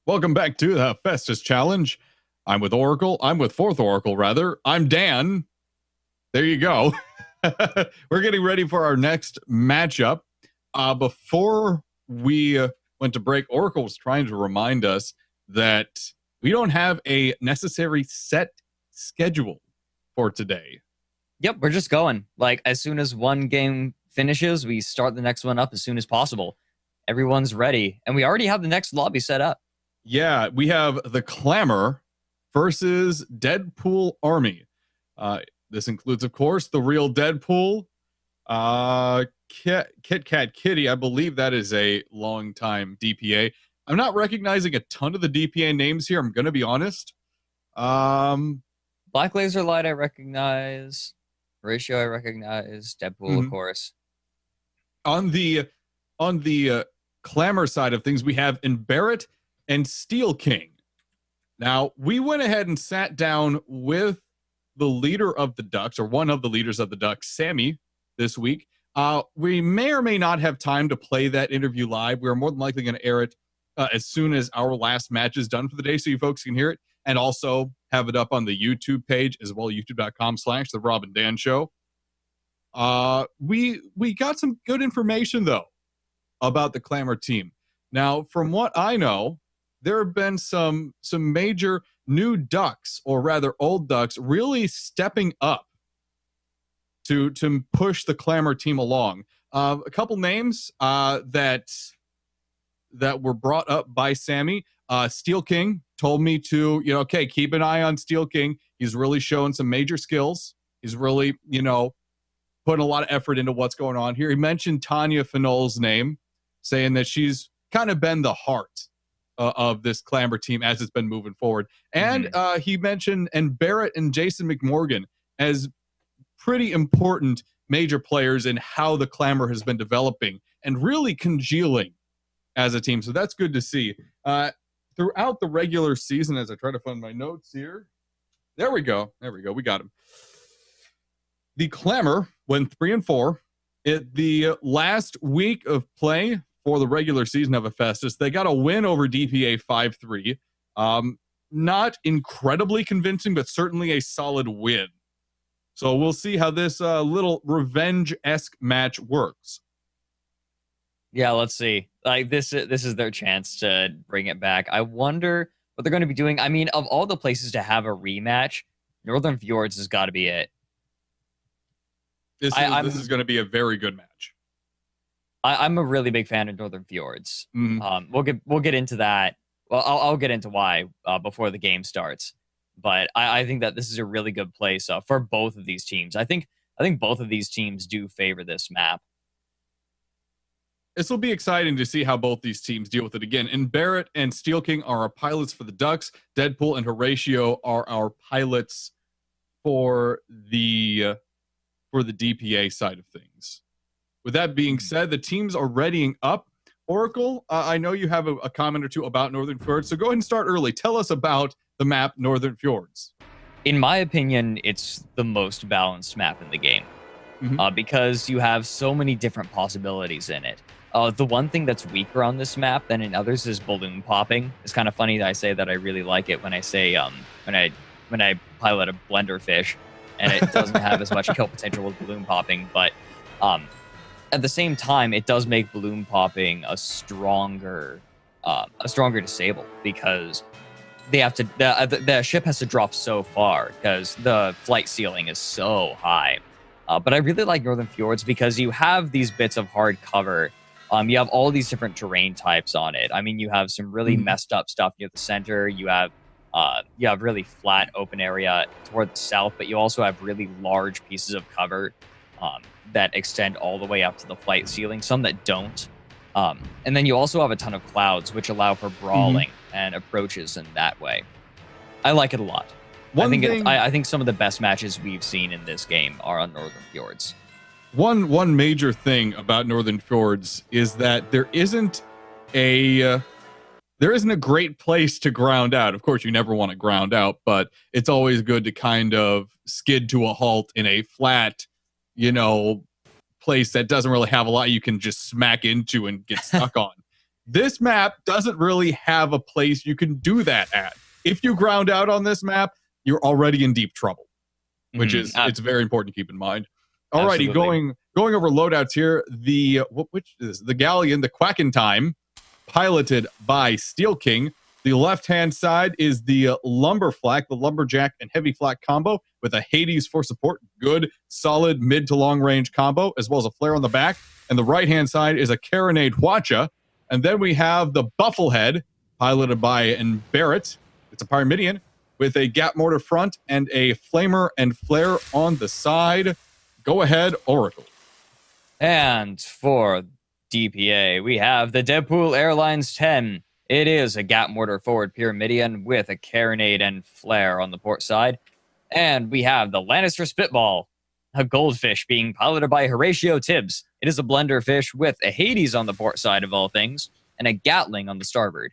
Welcome back to the Hephaestus Challenge. I'm with Oracle. I'm with Fourth Oracle, rather. I'm Dan. There you go. We're getting ready for our next matchup. Before we went to break, Oracle was trying to remind us that we don't have a necessary set schedule for today. Yep, we're just going. Like, as soon as one game finishes, we start the next one up as soon as possible. Everyone's ready, and we already have the next lobby set up. Yeah, we have the Clamor versus Deadpool Army. This includes, of course, the real Deadpool, Kit Kat Kitty. I believe that is a long-time DPA. I'm not recognizing a ton of the DPA names here. I'm going to be honest. Black Laser Light, I recognize. Ratio, I recognize. Deadpool, of course. On the Clamor side of things, we have Barrett and Steel King. Now, we went ahead and sat down with the leader of the Ducks, or one of the leaders of the Ducks, Sammy, this week. We may or may not have time to play that interview live. We're more than likely going to air it as soon as our last match is done for the day, so you folks can hear it, and also have it up on the YouTube page as well, youtube.com/The Rob and Dan Show. We got some good information, though, about the Clamor team. Now, from what I know, there have been some major new Ducks, or rather old Ducks, really stepping up to push the Clamor team along. A couple names that were brought up by Sammy. Steel King told me to, okay, keep an eye on Steel King. He's really showing some major skills. He's really, putting a lot of effort into what's going on here. He mentioned Tanya Fanol's name, saying that she's kind of been the heart of this Clamor team as it's been moving forward. And he mentioned Barrett and Jason McMorgan as pretty important major players in how the Clamor has been developing and really congealing as a team. So that's good to see. Throughout the regular season, as I try to find my notes here. There we go. We got him. The Clamor went 3-4. The last week of play for the regular season of Hephaestus, they got a win over DPA 5-3. Not incredibly convincing, but certainly a solid win. So we'll see how this little revenge-esque match works. Yeah, let's see. Like, this is their chance to bring it back. I wonder what they're going to be doing. I mean, of all the places to have a rematch, Northern Fjords has got to be it. This is going to be a very good match. I'm a really big fan of Northern Fjords. We'll get into that. Well, I'll get into why before the game starts. But I think that this is a really good place for both of these teams. I think both of these teams do favor this map. This will be exciting to see how both these teams deal with it again. And Barrett and Steel King are our pilots for the Ducks. Deadpool and Horatio are our pilots for the DPA side of things. With that being said, the teams are readying up. Oracle, I know you have a comment or two about Northern Fjords, so go ahead and start early. Tell us about the map Northern Fjords. In my opinion, it's the most balanced map in the game because you have so many different possibilities in it. The one thing that's weaker on this map than in others is balloon popping. It's kind of funny that I say that I really like it when I say when I pilot a blender fish, and it doesn't have as much kill potential with balloon popping, but at the same time, it does make balloon popping a stronger disable because they have to the ship has to drop so far because the flight ceiling is so high. But I really like Northern Fjords because you have these bits of hard cover. You have all these different terrain types on it. I mean, you have some really messed up stuff near the center. You have really flat open area toward the south, but you also have really large pieces of cover that extend all the way up to the flight ceiling, some that don't. And then you also have a ton of clouds, which allow for brawling and approaches in that way. I like it a lot. I think some of the best matches we've seen in this game are on Northern Fjords. One major thing about Northern Fjords is that there isn't a great place to ground out. Of course, you never want to ground out, but it's always good to kind of skid to a halt in a flat, place that doesn't really have a lot you can just smack into and get stuck on. This map doesn't really have a place you can do that at. If you ground out on this map, you're already in deep trouble, which is it's very important to keep in mind. Alrighty, going over loadouts here. Which is the Galleon, the Quackentime, piloted by Steel King. The left-hand side is the Lumberflak, the Lumberjack and Heavy Flak combo with a Hades for support. Good, solid mid to long range combo, as well as a flare on the back. And the right-hand side is a Carronade Hwacha. And then we have the Bufflehead, piloted by Barrett. It's a Pyramidion with a Gap Mortar front and a Flamer and Flare on the side. Go ahead, Oracle. And for DPA, we have the Deadpool Airlines 10. It is a Gap Mortar forward Pyramidion with a Carronade and Flare on the port side. And we have the Lannister Spitball, a Goldfish being piloted by Horatio Tibbs. It is a blender fish with a Hades on the port side of all things and a Gatling on the starboard.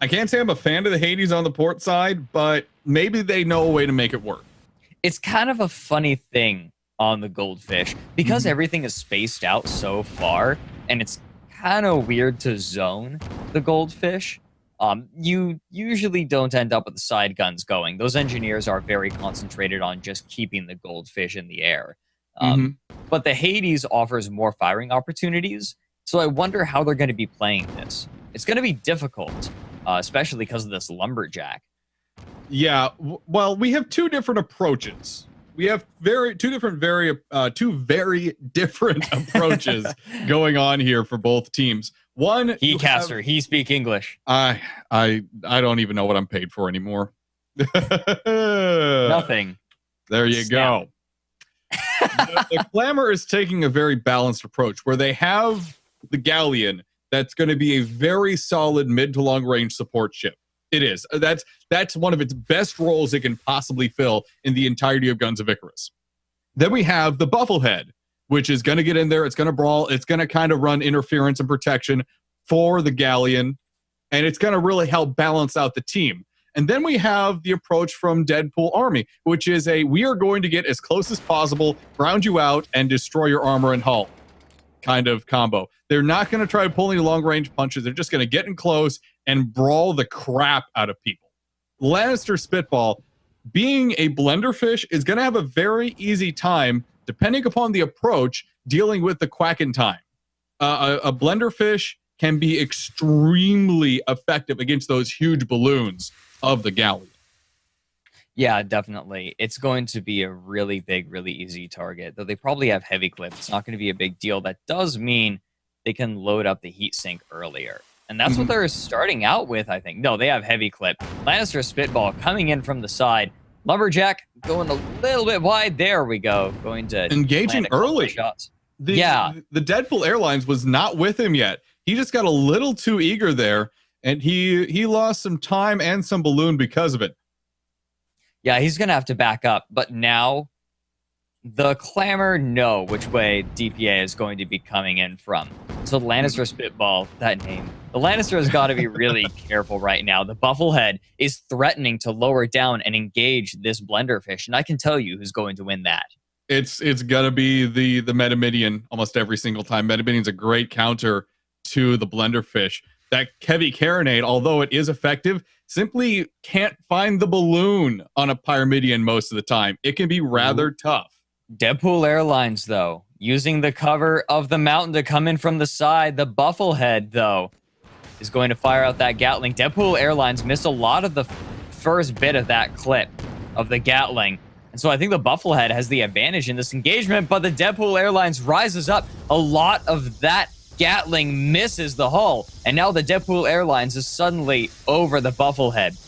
I can't say I'm a fan of the Hades on the port side, but maybe they know a way to make it work. It's kind of a funny thing on the Goldfish because everything is spaced out so far and it's kind of weird to zone the Goldfish. You usually don't end up with the side guns going. Those engineers are very concentrated on just keeping the Goldfish in the air. But the Hades offers more firing opportunities, so I wonder how they're going to be playing this. It's going to be difficult, especially because of this Lumberjack. Yeah, well, we have two different approaches. We have two very different approaches going on here for both teams. One, he speak English. I don't even know what I'm paid for anymore. Nothing. There you go. The Clamor is taking a very balanced approach where they have the Galleon that's going to be a very solid mid to long range support ship. It is. That's one of its best roles it can possibly fill in the entirety of Guns of Icarus. Then we have the Bufflehead, which is going to get in there. It's going to brawl. It's going to kind of run interference and protection for the Galleon, and it's going to really help balance out the team. And then we have the approach from Deadpool Army, which is we are going to get as close as possible, ground you out, and destroy your armor and hull kind of combo. They're not going to try to pull any long-range punches. They're just going to get in close and brawl the crap out of people. Lannister Spitball, being a blender fish, is going to have a very easy time, depending upon the approach, dealing with the Quackentime. A blender fish can be extremely effective against those huge balloons of the Galleon. Yeah, definitely. It's going to be a really big, really easy target. Though they probably have heavy clip, it's not going to be a big deal. That does mean they can load up the heat sink earlier. And that's what they're starting out with, I think. No, they have heavy clip. Lannister Spitball coming in from the side. Lumberjack going a little bit wide. There we go. Going to engaging early shots. The Deadpool Airlines was not with him yet. He just got a little too eager there, and he lost some time and some balloon because of it. Yeah, he's going to have to back up. But now the Clamor know which way DPA is going to be coming in from. So Lannister Spitball, that name. The Lannister has got to be really careful right now. The Bufflehead is threatening to lower down and engage this Blenderfish, and I can tell you who's going to win that. It's going to be the Metamidian almost every single time. Metamidian's a great counter to the Blenderfish. That heavy Carronade, although it is effective, simply can't find the balloon on a Pyramidion most of the time. It can be rather tough. Deadpool Airlines, though, using the cover of the mountain to come in from the side. The Bufflehead, though, is going to fire out that Gatling. Deadpool Airlines missed a lot of the first bit of that clip of the Gatling. And so I think the Bufflehead has the advantage in this engagement, but the Deadpool Airlines rises up. A lot of that Gatling misses the hull, and now the Deadpool Airlines is suddenly over the Bufflehead.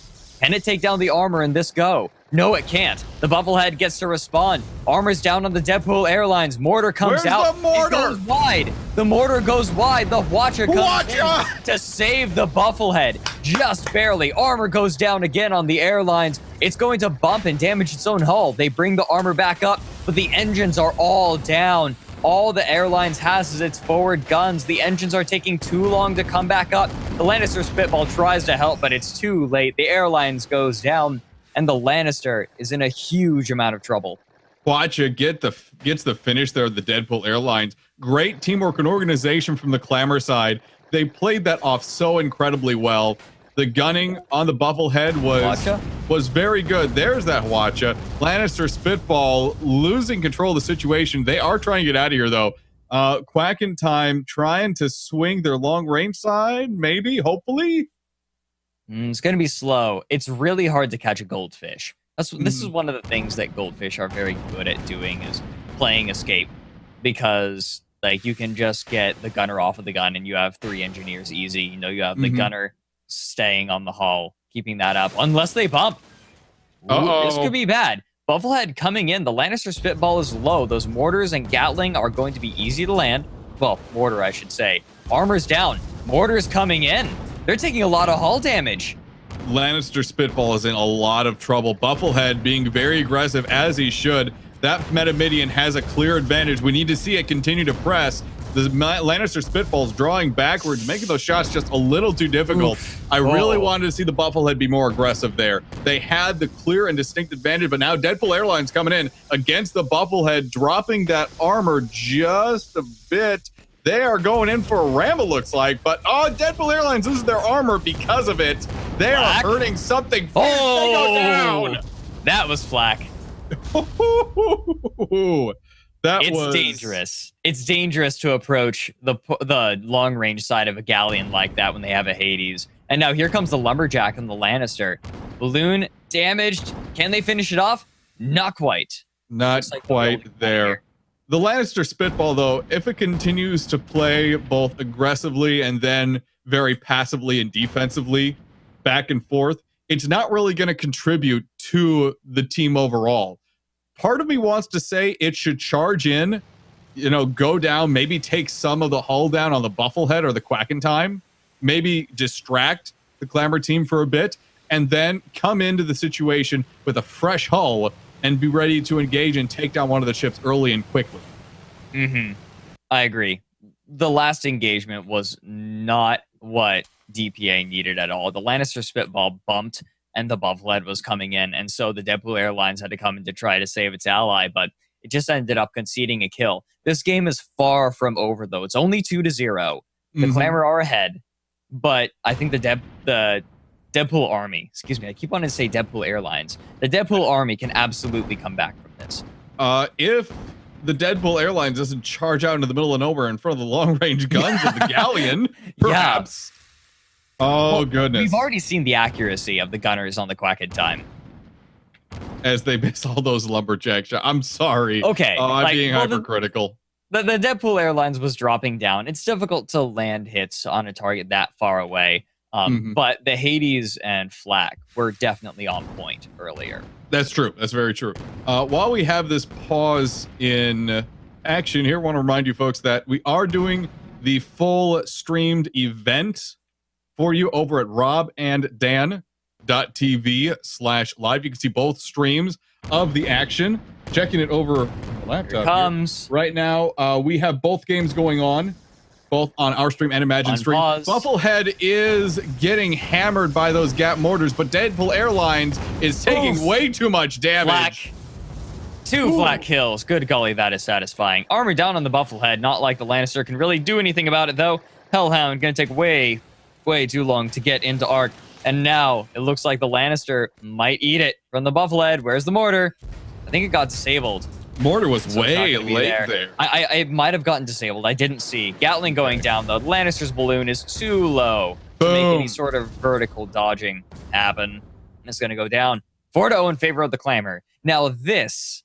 Can it take down the armor in this go? No, it can't. The Bufflehead gets to respond. Armor's down on the Deadpool Airlines. Mortar comes out. Where's the mortar? It goes wide. The mortar goes wide. The Hwacha comes in to save the Bufflehead. Just barely. Armor goes down again on the airlines. It's going to bump and damage its own hull. They bring the armor back up, but the engines are all down. All the airlines has is its forward guns. The engines are taking too long to come back up. The Lannister Spitball tries to help, but it's too late. The airlines goes down, and the Lannister is in a huge amount of trouble. Hwacha gets the finish there of the Deadpool Airlines, Great teamwork and organization from the Clamor side. They played that off so incredibly well. The gunning on the Bufflehead was very good. There's that Hwacha. Lannister Spitball losing control of the situation. They are trying to get out of here, though. Quack in Time trying to swing their long range side, maybe, hopefully. It's going to be slow. It's really hard to catch a goldfish. This is one of the things that goldfish are very good at doing, is playing escape, because like you can just get the gunner off of the gun and you have 3 engineers easy. You know, you have the gunner staying on the hull, keeping that up, unless they bump. This could be bad. Bufflehead coming in. The Lannister Spitball is low. Those mortars and Gatling are going to be easy to land. Well, mortar, I should say. Armor's down. Mortar's coming in. They're taking a lot of hull damage. Lannister Spitball is in a lot of trouble. Bufflehead being very aggressive, as he should. That Metamidian has a clear advantage. We need to see it continue to press. The Lannister Spitball's drawing backwards, making those shots just a little too difficult. I really wanted to see the Bufflehead be more aggressive there. They had the clear and distinct advantage, but now Deadpool Airlines coming in against the Bufflehead, dropping that armor just a bit. They are going in for a ram, it looks like, but Deadpool Airlines loses their armor because of it. They are hurting something. They go down. That was Flack. It's dangerous. It's dangerous to approach the long range side of a galleon like that when they have a Hades. And now here comes the Lumberjack and the Lannister. Balloon damaged. Can they finish it off? Not quite. Not quite there. The Lannister Spitball, though, if it continues to play both aggressively and then very passively and defensively back and forth, it's not really going to contribute to the team overall. Part of me wants to say it should charge in, go down, maybe take some of the hull down on the Bufflehead or the Quack in Time, maybe distract the Clamor team for a bit, and then come into the situation with a fresh hull and be ready to engage and take down one of the ships early and quickly. I agree. The last engagement was not what DPA needed at all. The Lannister Spitball bumped and the Bufflehead was coming in, and so the Deadpool Airlines had to come in to try to save its ally, but it just ended up conceding a kill. This game is far from over, though. It's only 2-0. The Clamor are ahead, but I think the Deadpool Army, I keep wanting to say Deadpool Airlines. The Deadpool Army can absolutely come back from this. If the Deadpool Airlines doesn't charge out into the middle of nowhere in front of the long-range guns of the galleon, perhaps. Yeah. Goodness. We've already seen the accuracy of the gunners on the Quack in Time. As they miss all those lumberjack shots. I'm sorry. Okay. I'm being hypercritical. The Deadpool Airlines was dropping down. It's difficult to land hits on a target that far away. But the Hades and Flack were definitely on point earlier. That's true. That's very true. While we have this pause in action here, I want to remind you folks that we are doing the full streamed event for you over at robanddan.tv/live. You can see both streams of the action. Checking it over the laptop. Here it comes. Right now, we have both games going on, both on our stream and Imagine stream. Pause. Bufflehead is getting hammered by those Gap mortars, but Deadpool Airlines is taking way too much damage. Two Flack kills. Good golly, that is satisfying. Armor down on the Bufflehead. Not like the Lannister can really do anything about it, though. Hellhound gonna take way too long to get into arc. And now it looks like the Lannister might eat it from the Bufflehead. Where's the mortar? I think it got disabled. Mortar was way late there. I might have gotten disabled. I didn't see. Gatling going down, though. Lannister's balloon is too low to make any sort of vertical dodging happen. And it's going to go down. 4-0 in favor of the Clamor. Now, this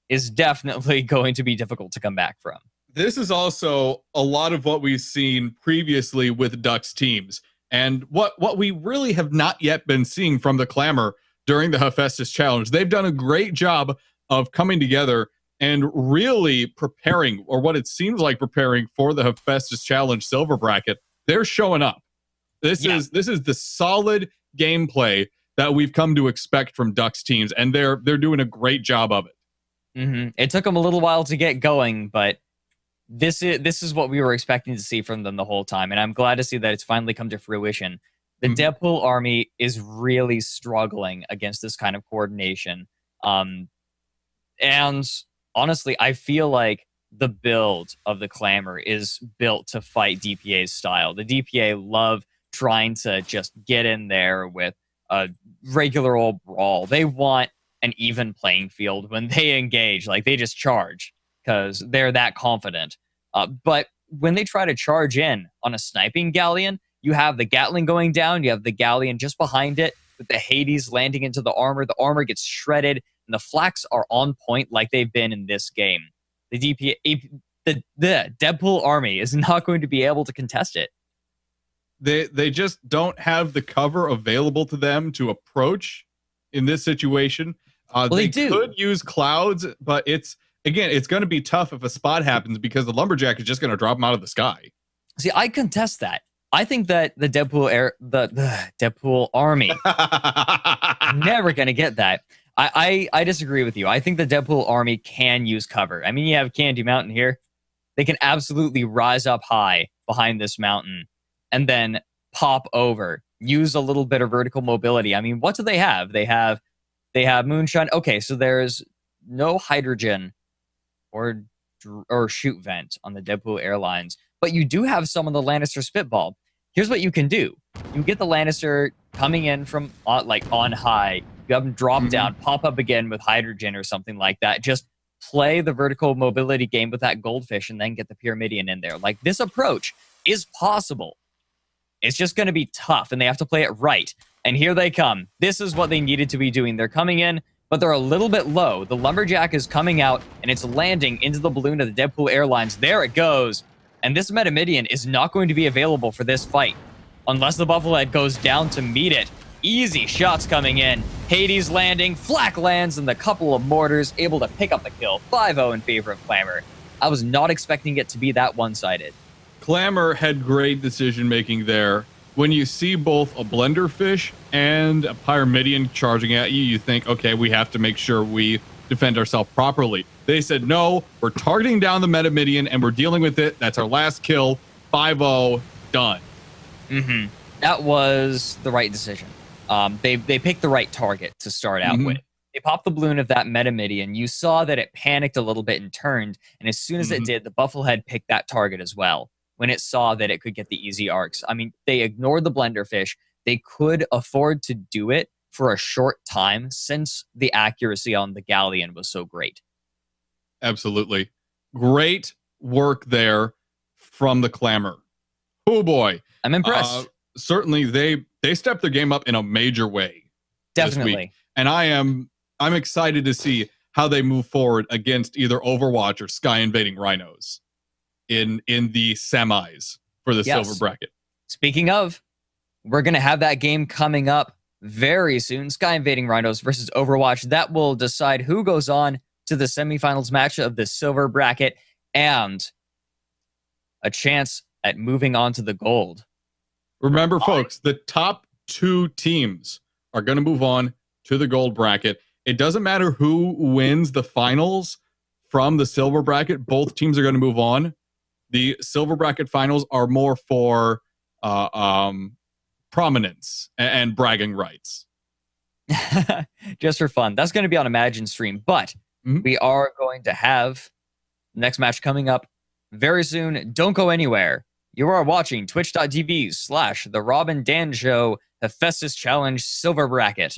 is definitely going to be difficult to come back from. This is also a lot of what we've seen previously with Ducks teams. And what we really have not yet been seeing from the Clamor during the Hephaestus Challenge. They've done a great job of coming together and really preparing, or what it seems like preparing, for the Hephaestus Challenge silver bracket. They're showing up. This is the solid gameplay that we've come to expect from Ducks teams, and they're doing a great job of it. It took them a little while to get going, but this is what we were expecting to see from them the whole time, and I'm glad to see that it's finally come to fruition. The Deadpool Army is really struggling against this kind of coordination. And honestly, I feel like the build of the Clamor is built to fight DPA's style. The DPA love trying to just get in there with a regular old brawl. They want an even playing field when they engage. Like, they just charge because they're that confident. But when they try to charge in on a sniping galleon, you have the Gatling going down, you have the galleon just behind it with the Hades landing into the armor gets shredded, and the flaks are on point like they've been in this game. The DPA, the Deadpool army is not going to be able to contest it. They just don't have the cover available to them to approach in this situation. They could use clouds, but it's going to be tough if a spot happens because the Lumberjack is just going to drop them out of the sky. See, I contest that. I think that the Deadpool army never going to get that. I disagree with you. I think the Deadpool army can use cover. I mean, you have Candy Mountain here. They can absolutely rise up high behind this mountain and then pop over, use a little bit of vertical mobility. I mean, what do they have? They have moonshine. Okay, so there's no hydrogen or shoot vent on the Deadpool Airlines, but you do have some on the Lannister Spitball. Here's what you can do. You get the Lannister coming in from on high. You have them drop down, pop up again with hydrogen or something like that. Just play the vertical mobility game with that goldfish and then get the Pyramidion in there. Like, this approach is possible. It's just going to be tough, and they have to play it right. And here they come. This is what they needed to be doing. They're coming in, but they're a little bit low. The Lumberjack is coming out, and it's landing into the balloon of the Deadpool Airlines. There it goes. And this Metamidian is not going to be available for this fight unless the Bufflehead goes down to meet it. Easy shots coming in. Hades landing, Flak lands, and the couple of mortars able to pick up the kill. 5-0 in favor of Clamor. I was not expecting it to be that one-sided. Clamor had great decision-making there. When you see both a Blenderfish and a Pyramidion charging at you, you think, okay, we have to make sure we defend ourselves properly. They said, no, we're targeting down the Metamidion, and we're dealing with it. That's our last kill. 5-0, done. That was the right decision. They picked the right target to start out with. They popped the balloon of that Metamidion. You saw that it panicked a little bit and turned, and as soon as it did, the Bufflehead picked that target as well when it saw that it could get the easy arcs. I mean, they ignored the Blenderfish. They could afford to do it for a short time since the accuracy on the Galleon was so great. Absolutely. Great work there from the Clamor. Oh boy. I'm impressed. Certainly they stepped their game up in a major way. Definitely. This week. And I'm excited to see how they move forward against either Overwatch or Sky Invading Rhinos in the semis for the silver bracket. Speaking of, we're going to have that game coming up very soon. Sky Invading Rhinos versus Overwatch. That will decide who goes on to the semifinals match of the silver bracket and a chance at moving on to the gold. Remember, folks, the top 2 teams are going to move on to the gold bracket. It doesn't matter who wins the finals from the silver bracket. Both teams are going to move on. The silver bracket finals are more for prominence and bragging rights. Just for fun. That's going to be on Imagine Stream, but we are going to have the next match coming up very soon. Don't go anywhere. You are watching twitch.tv/The Rob and Dan Show Hephaestus Challenge Silver Bracket.